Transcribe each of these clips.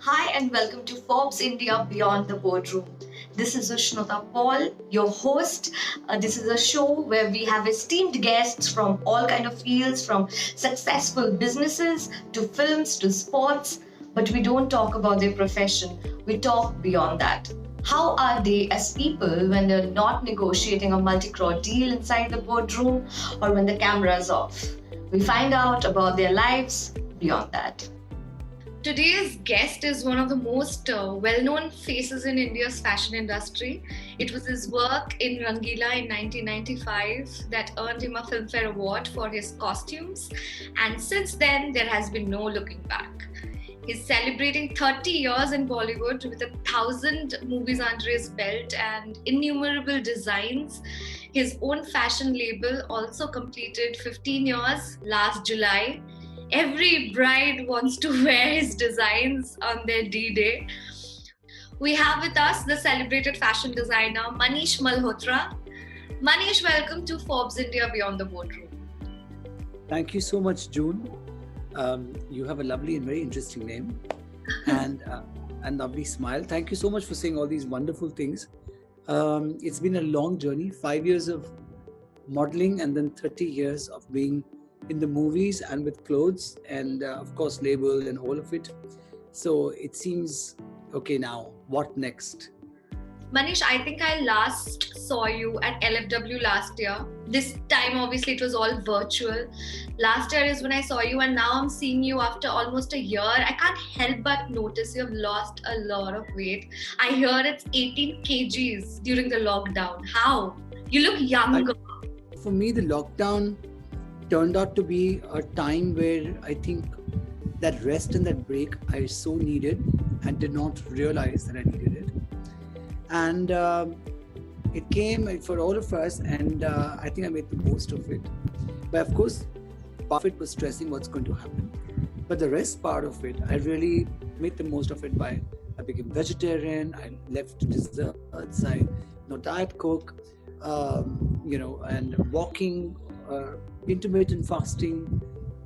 Hi and welcome to Forbes India Beyond the Boardroom. This is Ushnota Paul, your host. This is a show where we have esteemed guests from all kind of fields, from successful businesses to films to sports. But we don't talk about their profession. We talk beyond that. How are they as people when they're not negotiating a multi-crore deal inside the boardroom or when the camera is off? We find out about their lives beyond that. Today's guest is one of the most well-known faces in India's fashion industry. It was his work in Rangila in 1995 that earned him a Filmfare Award for his costumes, and since then there has been no looking back. He's celebrating 30 years in Bollywood with 1,000 movies under his belt and innumerable designs. His own fashion label also completed 15 years last July. Every bride wants to wear his designs on their D-Day. We have with us the celebrated fashion designer Manish Malhotra. Manish, welcome to Forbes India Beyond the Boardroom. Thank you so much, June. You have a lovely and very interesting name and lovely smile. Thank you so much for saying all these wonderful things. It's been a long journey, 5 years of modeling and then 30 years of being in the movies and with clothes and of course label and all of it. So it seems, okay, now what next? Manish, I think I last saw you at LFW last year. This time, obviously, it was all virtual. Last year is when I saw you, and now I'm seeing you after almost a year. I can't help but notice you have lost a lot of weight. I hear it's 18 kgs during the lockdown. How? You look younger. For me, the lockdown turned out to be a time where I think that rest and that break I so needed and did not realize that I needed it. And it came for all of us, and I think I made the most of it. But of course, part of it was stressing what's going to happen. But the rest part of it, I really made the most of it by I became vegetarian, I left desserts, I diet coke, and walking, intermittent fasting,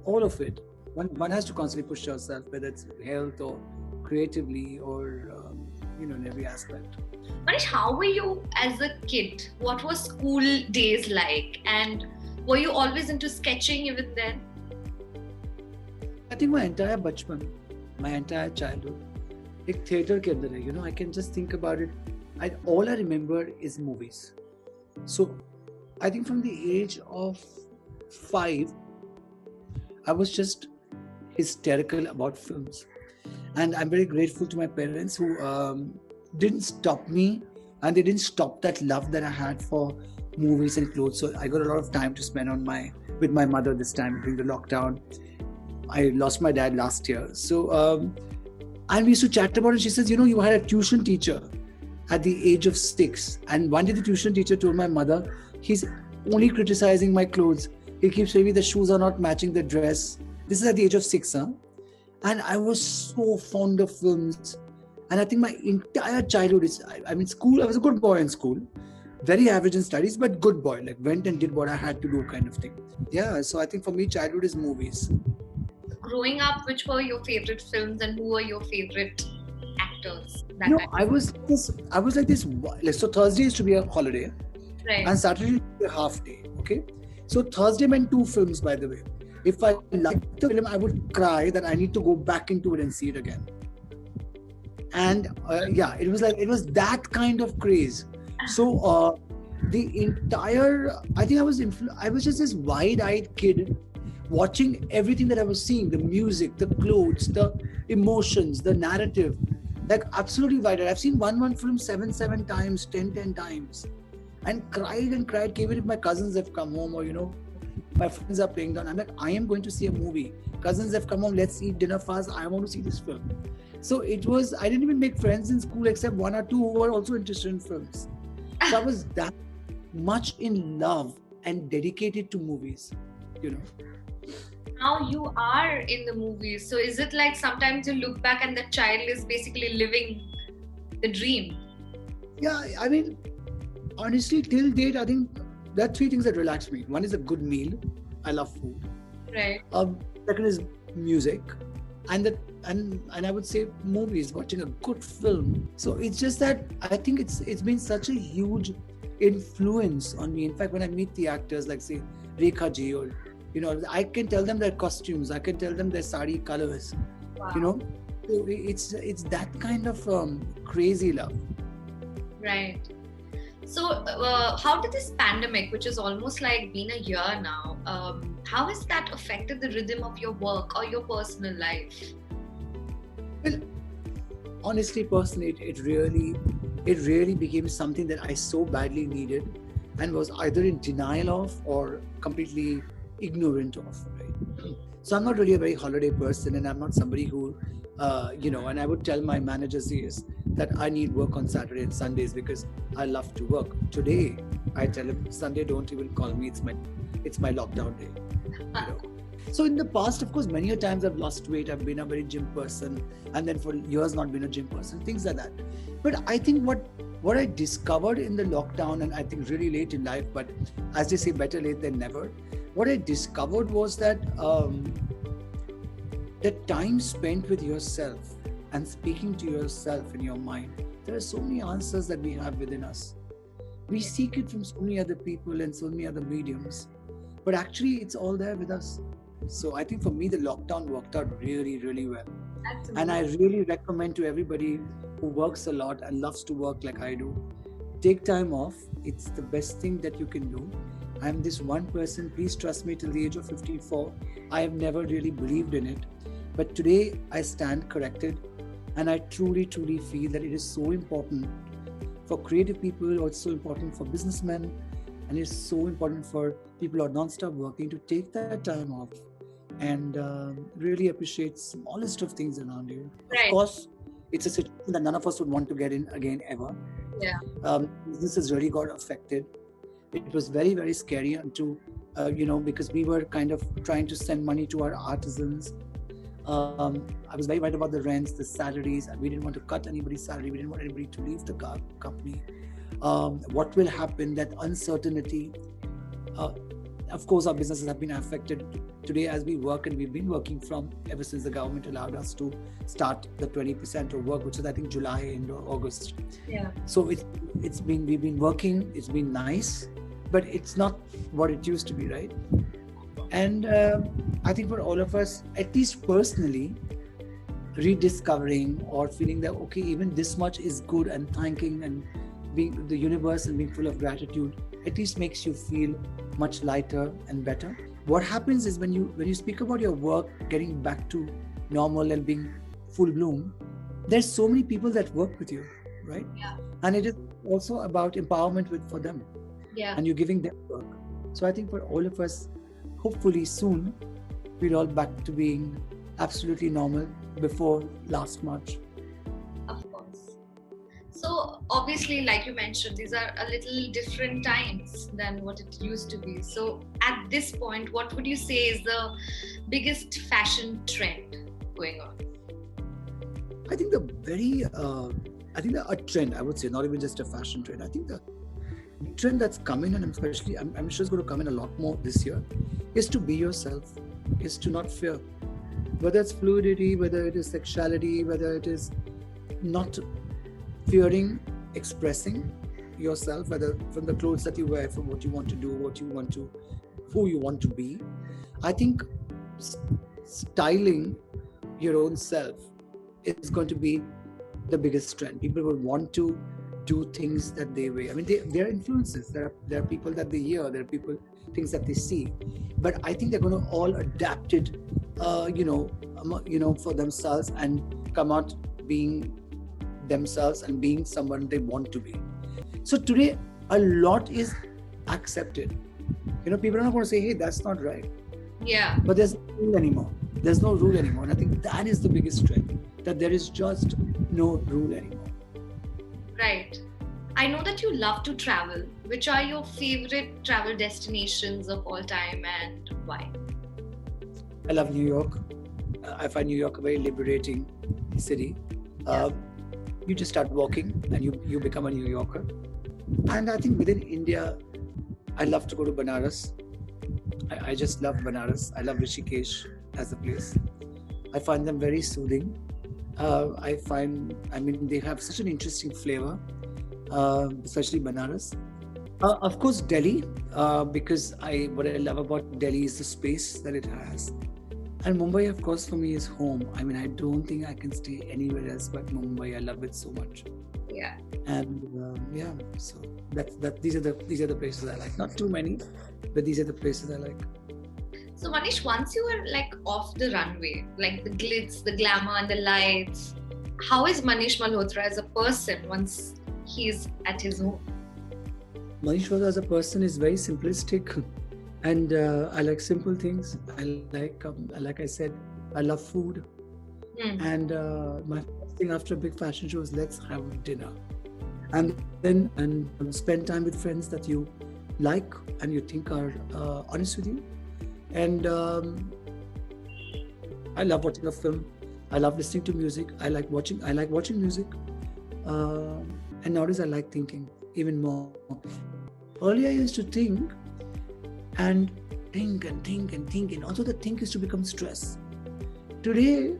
all of it. One has to constantly push yourself, whether it's health or creatively or in every aspect. Manish, how were you as a kid? What were school days like? And were you always into sketching even then? I think my entire bachpan, my entire childhood, एक theatre के अंदर है. I can just think about it. All I remember is movies. So I think from the age of 5, I was just hysterical about films. And I'm very grateful to my parents who didn't stop me, and they didn't stop that love that I had for movies and clothes. So I got a lot of time to spend with my mother this time during the lockdown. I lost my dad last year. So, and we used to chat about it. She says, you had a tuition teacher at the age of 6. And one day the tuition teacher told my mother, he's only criticizing my clothes. He keeps saying the shoes are not matching the dress. This is at the age of 6, huh? And I was so fond of films. And I think my entire childhood school, I was a good boy in school. Very average in studies, but good boy. Like went and did what I had to do kind of thing. Yeah, so I think for me, childhood is movies. Growing up, which were your favorite films and who were your favorite actors? I was like this. So Thursday used to be a holiday. Right. And Saturday used to be a half day. Okay. So Thursday meant 2 films, by the way. If I liked the film, I would cry that I need to go back into it and see it again. And it was that kind of craze. So the entire, I think I was just this wide-eyed kid watching everything that I was seeing, the music, the clothes, the emotions, the narrative, like absolutely wide-eyed. I've seen one film 7 times, 10 times, and cried, even if my cousins have come home or, my friends are playing down. I'm like, I am going to see a movie. Cousins have come home, let's eat dinner fast. I want to see this film. So I didn't even make friends in school except 1 or 2 who were also interested in films. So I was that much in love and dedicated to movies, Now you are in the movies. So is it like sometimes you look back and the child is basically living the dream? Yeah, I mean, honestly, till date, I think there are 3 things that relax me. One is a good meal. I love food. Right. Second is music. and that and I would say movies, watching a good film. So it's just that I think it's been such a huge influence on me. In fact, when I meet the actors like say Rekha ji, or I can tell them their costumes, I can tell them their sari colors. Wow. So it's that kind of crazy love. Right. So, how did this pandemic, which has almost like been a year now, how has that affected the rhythm of your work or your personal life? Well, honestly, personally, it really became something that I so badly needed, and was either in denial of or completely ignorant of. Right. So I'm not really a very holiday person, and I'm not somebody who, and I would tell my managers yes that I need work on Saturday and Sundays because I love to work. Today, I tell them Sunday don't even call me. It's my lockdown day. So in the past, of course, many a times I've lost weight. I've been a very gym person, and then for years not been a gym person. Things like that. But I think what I discovered in the lockdown, and I think really late in life, but as they say, better late than never. What I discovered was that the time spent with yourself and speaking to yourself in your mind, there are so many answers that we have within us. We seek it from so many other people and so many other mediums, but actually it's all there with us. So I think for me, the lockdown worked out really, really well. Absolutely. And I really recommend to everybody who works a lot and loves to work like I do, take time off. It's the best thing that you can do. I'm this one person, please trust me, till the age of 54, I have never really believed in it. But today I stand corrected, and I truly, truly feel that it is so important for creative people, or it's so important for businessmen, and it's so important for people who are non-stop working to take that time off and really appreciate smallest of things around you. Right. Of course, it's a situation that none of us would want to get in again ever. Yeah. Business has really got affected. It was very, very scary until, because we were kind of trying to send money to our artisans. I was very worried about the rents, the salaries, and we didn't want to cut anybody's salary. We didn't want anybody to leave the company. What will happen, that uncertainty. Of course, our businesses have been affected today as we work, and we've been working from ever since the government allowed us to start the 20% of work, which is I think July and August. Yeah. So we've been working. It's been nice, but it's not what it used to be, right? And I think for all of us, at least personally, rediscovering or feeling that okay, even this much is good, and thanking and being the universe and being full of gratitude, at least makes you feel much lighter and better. What happens is when you speak about your work getting back to normal and being full bloom, there's so many people that work with you, right? Yeah. And it is also about empowerment for them. Yeah. And you're giving them work. So I think for all of us, hopefully soon, we're all back to being absolutely normal before last March. Of course. So obviously, like you mentioned, these are a little different times than what it used to be. So at this point, what would you say is the biggest fashion trend going on? I think a trend, I would say, not even just a fashion trend. I think the trend that's coming, and especially I'm sure it's going to come in a lot more this year, is to be yourself, is to not fear. Whether it's fluidity, whether it is sexuality, whether it is not fearing expressing yourself, whether from the clothes that you wear, from what you want to do, who you want to be. I think styling your own self is going to be the biggest trend. People will want to do things that they wear. I mean, there are influences. There are people that they hear. There are things that they see. But I think they're going to all adapt it, for themselves and come out being themselves and being someone they want to be. So today, a lot is accepted. People are not going to say, "Hey, that's not right." Yeah. But there's no rule anymore. There's no rule anymore. And I think that is the biggest trend, that there is just no rule anymore. Right. I know that you love to travel. Which are your favorite travel destinations of all time, and why? I love New York. I find New York a very liberating city. You just start walking and you become a New Yorker. And I think within India, I love to go to Banaras. I just love Banaras. I love Rishikesh as a place. I find them very soothing. I mean, they have such an interesting flavor, especially Banaras. Of course, Delhi, because what I love about Delhi is the space that it has. And Mumbai, of course, for me is home. I mean, I don't think I can stay anywhere else but Mumbai. I love it so much. Yeah. And yeah, so these are the places I like. Not too many, but these are the places I like. So Manish, once you were like off the runway, like the glitz, the glamour, and the lights, how is Manish Malhotra as a person once he's at his home? Manish Malhotra as a person is very simplistic, and I like simple things. Like I said, I love food, and my first thing after a big fashion show is let's have dinner, and then spend time with friends that you like and you think are honest with you. And I love watching a film. I love listening to music. I like watching music. And nowadays I like thinking even more. Earlier I used to think and think and think and think, and also the think is to become stress. Today,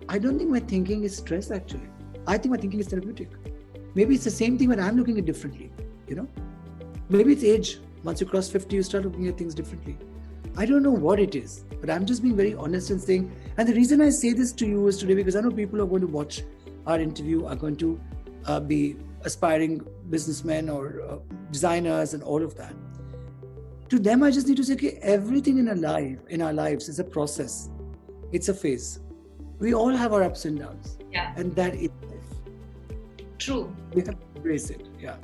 I don't think my thinking is stress actually. I think my thinking is therapeutic. Maybe it's the same thing, but I'm looking at it differently, you know? Maybe it's age. Once you cross 50, you start looking at things differently. I don't know what it is, but I'm just being very honest and saying, and the reason I say this to you is today because I know people who are going to watch our interview are going to be aspiring businessmen or designers and all of that. To them, I just need to say, okay, everything in our lives is a process. It's a phase. We all have our ups and downs. Yeah. And that is life. True. We have to embrace it. Yeah.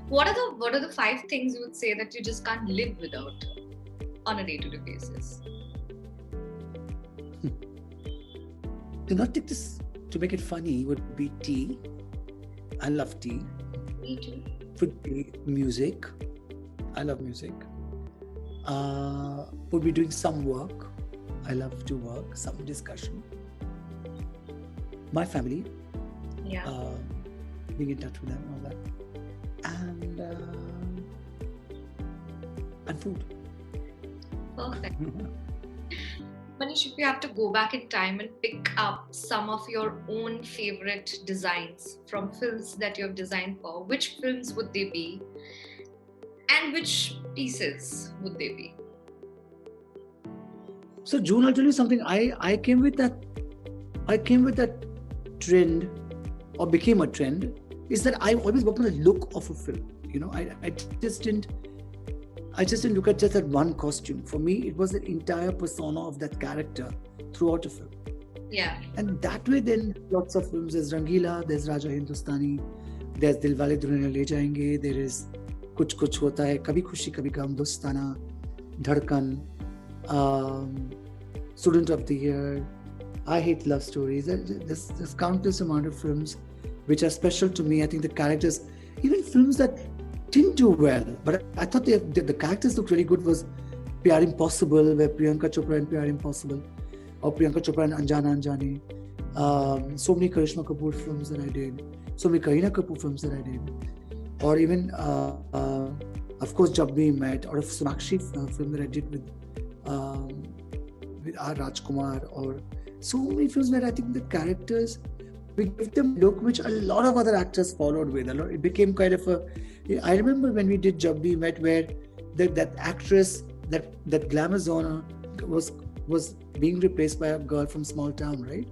What are the 5 things you would say that you just can't live without on a day-to-day basis? To not take this, to make it funny, would be tea. I love tea. Me too. Would be music. I love music. Would be doing some work. I love to work, some discussion. My family. Yeah. Being in touch with them, all that. And food. Perfect. Manish, if you have to go back in time and pick up some of your own favorite designs from films that you have designed for, which films would they be? And which pieces would they be? So June, I'll tell you something. I came with that trend, or became a trend, is that I always work on the look of a film. You know, I just didn't look at just that one costume. For me, it was the entire persona of that character throughout a film. Yeah. And that way, then lots of films. There's Rangila, there's Raja Hindustani, there's Dilwale Dulhania Le Jayenge, there is Kuch Kuch Hota Hai, Kabhi Khushi Kabhi Gham, Dostana, Dhadkan, Student of the Year, I Hate Love Stories. There's countless amount of films which are special to me. I think the characters, even films that didn't do well, but I thought the characters looked really good, was Pyar Impossible, where Priyanka Chopra and Pyar Impossible, or Priyanka Chopra and Anjana Anjani. So many Karishma Kapoor films that I did, so many Kareena Kapoor films that I did, or even of course Jab We Met, or a Sonakshi film that I did with R. Rajkumar, or so many films where I think the characters, we give them a look which a lot of other actors followed with. It became kind of a. I remember when we did Jab We Met, where that actress, that glamour zone was being replaced by a girl from small town, right?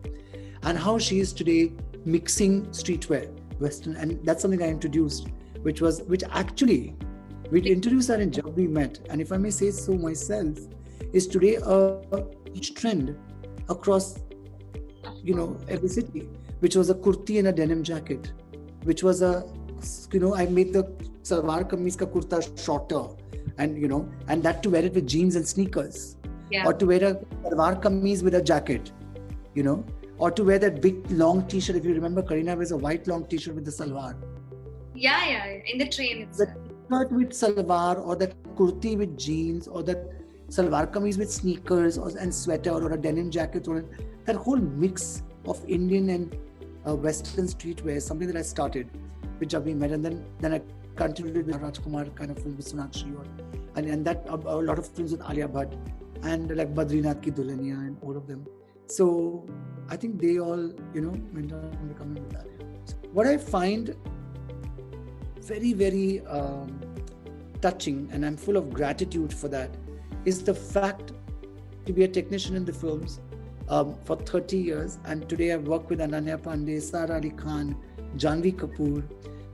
And how she is today mixing streetwear, Western, and that's something I introduced, which actually we introduced that in Jab We Met, and if I may say so myself, is today a huge trend across, every city, which was a kurti and a denim jacket, which was I made the salwar kameez ka kurta shorter, and that to wear it with jeans and sneakers, or to wear a salwar kameez with a jacket, or to wear that big long t-shirt. If you remember, Kareena wears a white long t-shirt with the salwar. Yeah, in the train itself. The shirt with salwar, or that kurti with jeans, or that salwar kameez with sneakers and sweater, or a denim jacket, or that whole mix of Indian and Western streetwear is something that I started with Jab We Met, and then I continued with Rajkumar kind of film with Sonakshi, and that a lot of films with Alia Bhatt, and like Badrinath Ki Dulhania and all of them. So I think they all, went on becoming Italian. What I find very, very touching, and I'm full of gratitude for that, is the fact to be a technician in the films for 30 years. And today I've worked with Ananya Pandey, Sara Ali Khan, Janvi Kapoor.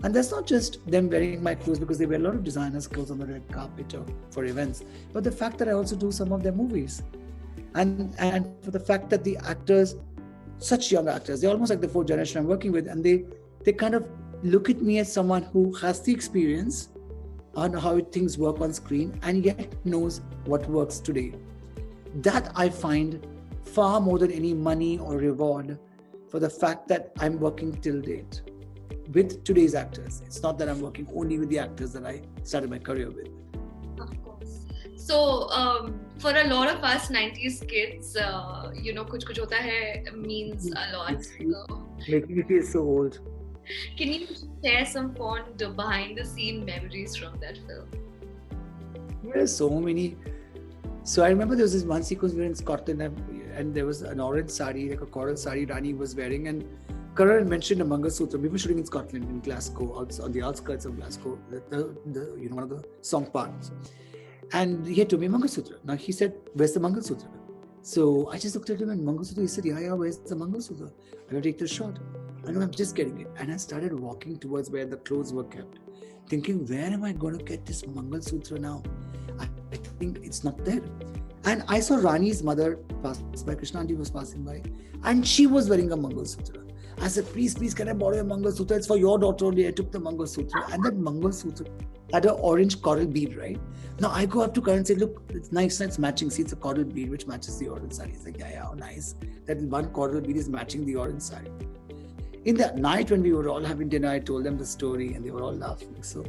And that's not just them wearing my clothes, because they wear a lot of designers' clothes on the red carpet or for events, but the fact that I also do some of their movies. And for the fact that the actors, such young actors, they're almost like the fourth generation I'm working with, and they kind of look at me as someone who has the experience on how things work on screen and yet knows what works today. That I find far more than any money or reward for the fact that I'm working till date with today's actors. It's not that I'm working only with the actors that I started my career with. Of course. So, for a lot of us 90s kids, kuch kuch hota hai means a lot. So, Making me feel so old. can you share some fond behind the scene memories from that film? There are so many. So I remember there was this one sequence we were in Scotland, and there was an orange sari, like a coral sari Rani was wearing, and Karan mentioned a Mangalsutra. We were shooting in Scotland, in Glasgow, on the outskirts of Glasgow, one of the song parts. And he had told me Mangalsutra. Now he said, "Where's the Mangalsutra?" So I just looked at him and Mangalsutra. He said, "Yeah, where's the Mangalsutra? I'm going to take the shot." I know, I'm just getting it. And I started walking towards where the clothes were kept, thinking, where am I going to get this Mangalsutra now? I think it's not there. And I saw Rani's mother pass by, Krishna auntie was passing by, and she was wearing a Mangalsutra. I said, please, can I borrow a Mangalsutra? It's for your daughter only. I took the Mangalsutra, and that Mangalsutra had an orange coral bead, right? Now I go up to Karan and say, look, it's nice, it's matching. See, it's a coral bead which matches the orange sari. He's like, yeah, oh, nice. That one coral bead is matching the orange sari. In that night when we were all having dinner, I told them the story and they were all laughing. So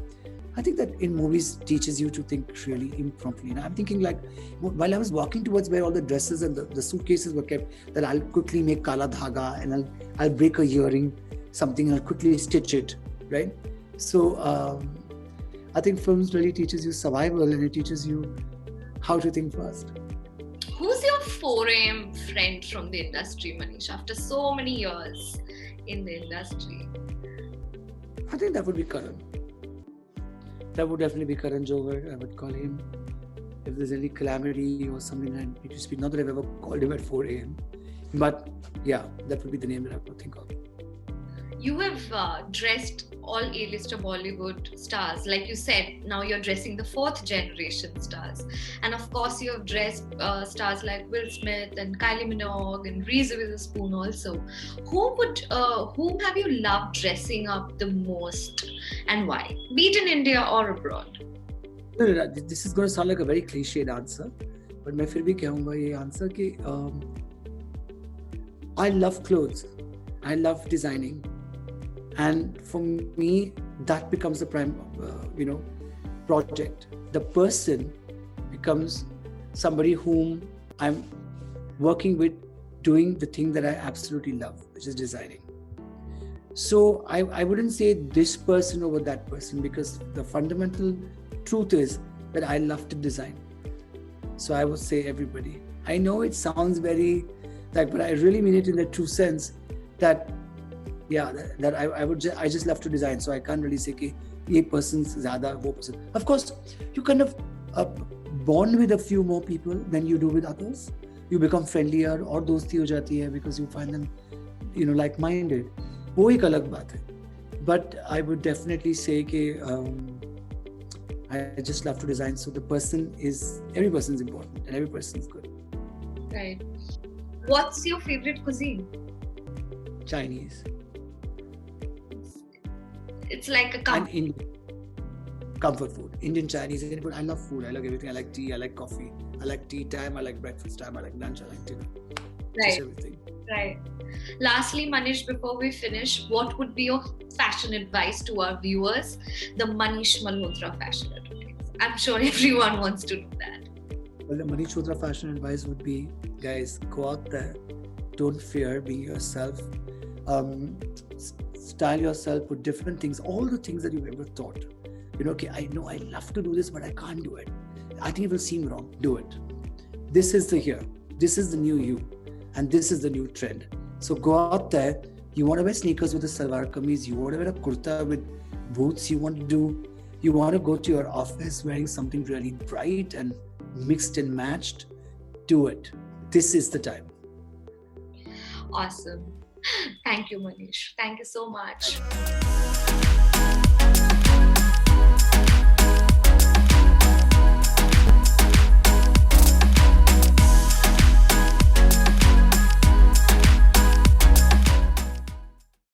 I think that in movies teaches you to think really impromptu. And I'm thinking, like, while I was walking towards where all the dresses and the suitcases were kept, that I'll quickly make kala dhaga and I'll break a earring, something, and I'll quickly stitch it, right? So I think films really teaches you survival, and it teaches you how to think fast. Who's your 4am friend from the industry, Manish, after so many years in the industry? I think that would be Karan. That would definitely be Karan Johar. I would call him if there's any calamity or something I need to speak. Not that I've ever called him at 4 a.m. But yeah, that would be the name that I would think of. You have dressed all A-lister Bollywood stars. Like you said, now you're dressing the 4th generation stars. And of course, you have dressed stars like Will Smith and Kylie Minogue and Reese Witherspoon also. Whom have you loved dressing up the most and why? Be it in India or abroad. No, this is going to sound like a very cliched answer. But मैं फिर भी कहूँगा ये answer कि I love clothes. I love designing. And for me, that becomes the prime, project. The person becomes somebody whom I'm working with, doing the thing that I absolutely love, which is designing. So I wouldn't say this person over that person, because the fundamental truth is that I love to design. So I would say everybody. I know it sounds very but I really mean it in the true sense that I just love to design. So I can't really say कि ये person's ज़्यादा वो person. Of course, you kind of bond with a few more people than you do with others. You become friendlier और दोस्ती हो जाती है because you find them, like-minded. वो एक अलग बात है. But I would definitely say कि I just love to design. So every person is important and every person is good. Right. What's your favorite cuisine? Chinese. It's like a comfort food. Indian, Chinese, Indian food. I love food. I like everything. I like tea. I like coffee. I like tea time. I like breakfast time. I like lunch. I like dinner. Right. Just everything. Right. Lastly, Manish, before we finish, what would be your fashion advice to our viewers? The Manish Malhotra fashion advice. I'm sure everyone wants to know that. Well, the Manish Malhotra fashion advice would be, guys, go out there. Don't fear. Be yourself. Style yourself with different things. All the things that you've ever thought. Okay, I know I love to do this, but I can't do it. I think it will seem wrong. Do it. This is the year. This is the new you. and this is the new trend. So go out there. You want to wear sneakers with a salwar kameez, you want to wear a kurta with boots, you want to go to your office wearing something really bright and mixed and matched, do it. This is the time. Awesome. Thank you, Manish. Thank you so much.